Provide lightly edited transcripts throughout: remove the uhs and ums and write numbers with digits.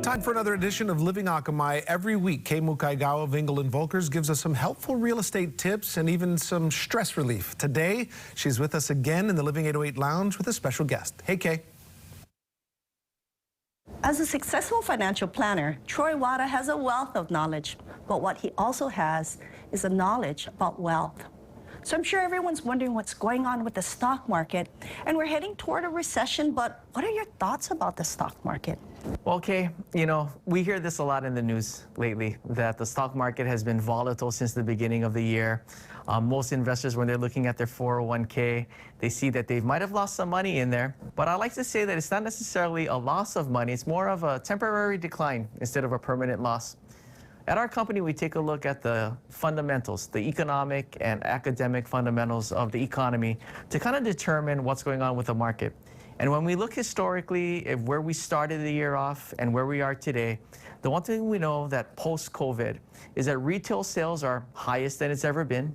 Time for another edition of Living Akamai. Every week, Kay Mukaigawa of Engel and Volkers gives us some helpful real estate tips and even some stress relief. Today, she's with us again in the Living 808 Lounge with a special guest. Hey, Kay. As a successful financial planner, Troy Wada has a wealth of knowledge, but what he also has is a knowledge about wealth. So I'm sure everyone's wondering what's going on with the stock market, and we're heading toward a recession, but what are your thoughts about the stock market? Well, okay, we hear this a lot in the news lately, that the stock market has been volatile since the beginning of the year. Most investors, when they're looking at their 401k, they see that they might have lost some money in there. But I like to say that it's not necessarily a loss of money, it's more of a temporary decline instead of a permanent loss. At our company, we take a look at the fundamentals, the economic and academic fundamentals of the economy to kind of determine what's going on with the market. And when we look historically at where we started the year off and where we are today, the one thing we know that post-COVID is that retail sales are highest than it's ever been.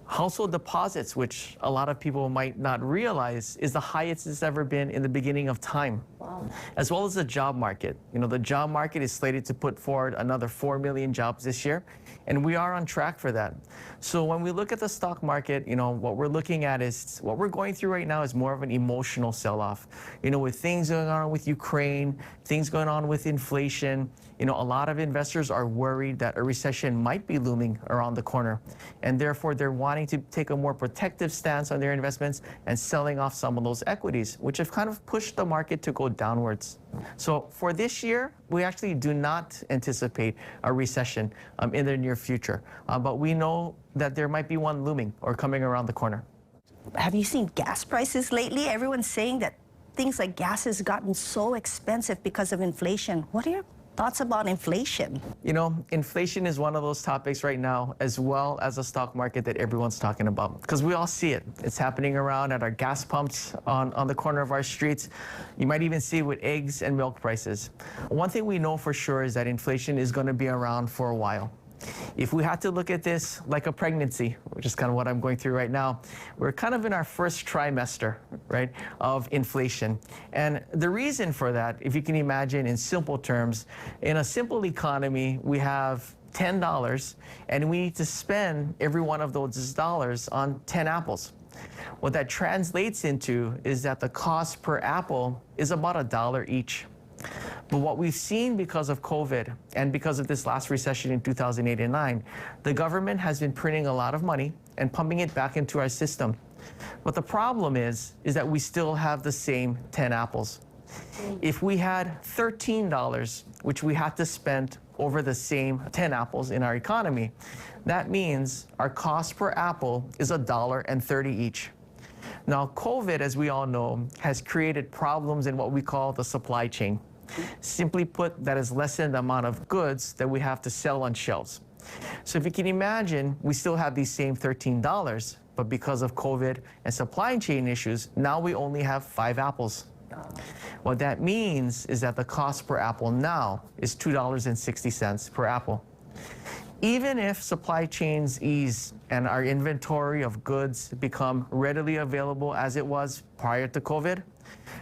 Household deposits, which a lot of people might not realize, is the highest it's ever been in the beginning of time. Wow. As well as the job market. The job market is slated to put forward another 4 million jobs this year, and we are on track for that. So when we look at the stock market, what we're looking at is, what we're going through right now is more of an emotional sell-off. With things going on with Ukraine, things going on with inflation, a lot of investors are worried that a recession might be looming around the corner, and therefore they're wanting to take a more protective stance on their investments and selling off some of those equities, which have kind of pushed the market to go downwards. So for this year, we actually do not anticipate a recession in the near future, but we know that there might be one looming or coming around the corner. Have you seen gas prices lately? Everyone's saying that things like gas has gotten so expensive because of inflation. What are your thoughts about inflation? Inflation is one of those topics right now, as well as the stock market, that everyone's talking about, because we all see it. It's happening around at our gas pumps on the corner of our streets. You might even see it with eggs and milk prices. One thing we know for sure is that inflation is going to be around for a while. If we had to look at this like a pregnancy, which is kind of what I'm going through right now, we're kind of in our first trimester, right, of inflation. And the reason for that, if you can imagine in simple terms, in a simple economy, we have $10 and we need to spend every one of those dollars on 10 apples. What that translates into is that the cost per apple is about $1 each. But what we've seen because of COVID and because of this last recession in 2008 and 9, the government has been printing a lot of money and pumping it back into our system. But the problem is that we still have the same 10 apples. If we had $13, which we had to spend over the same 10 apples in our economy, that means our cost per apple is $1.30 each. Now, COVID, as we all know, has created problems in what we call the supply chain. Simply put, that is lessened the amount of goods that we have to sell on shelves. So if you can imagine, we still have these same $13, but because of COVID and supply chain issues, now we only have 5 apples. What that means is that the cost per apple now is $2.60 per apple. Even if supply chains ease and our inventory of goods become readily available as it was prior to COVID,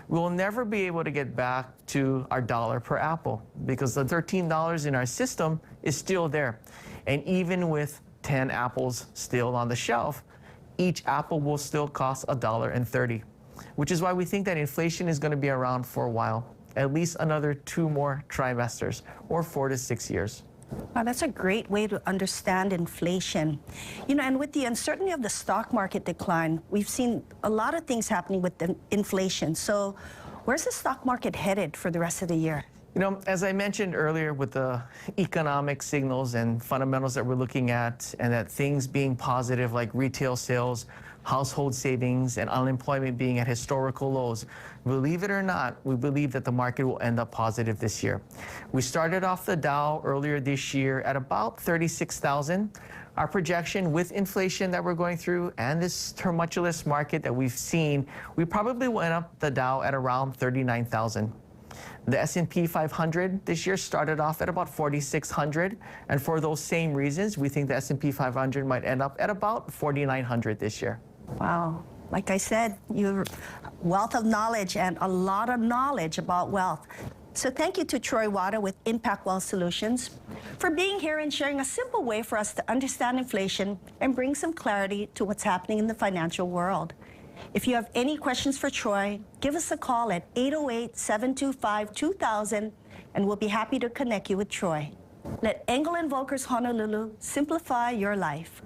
we'll never be able to get back to our dollar per apple, because the $13 in our system is still there. And even with 10 apples still on the shelf, each apple will still cost $1.30, which is why we think that inflation is going to be around for a while, at least another 2 more trimesters, or 4 to 6 years. Wow, that's a great way to understand inflation. And with the uncertainty of the stock market decline, we've seen a lot of things happening with the inflation. So where's the stock market headed for the rest of the year? As I mentioned earlier, with the economic signals and fundamentals that we're looking at, and that things being positive like retail sales, household savings, and unemployment being at historical lows, believe it or not, we believe that the market will end up positive this year. We started off the Dow earlier this year at about 36,000. Our projection with inflation that we're going through and this tumultuous market that we've seen, we probably will end up the Dow at around 39,000. The S&P 500 this year started off at about 4,600, and for those same reasons, we think the S&P 500 might end up at about 4,900 this year. Wow. Like I said, your wealth of knowledge and a lot of knowledge about wealth. So thank you to Troy Wada with Impact Wealth Solutions for being here and sharing a simple way for us to understand inflation and bring some clarity to what's happening in the financial world. If you have any questions for Troy, give us a call at 808-725-2000 and we'll be happy to connect you with Troy. Let Engel & Volkers Honolulu simplify your life.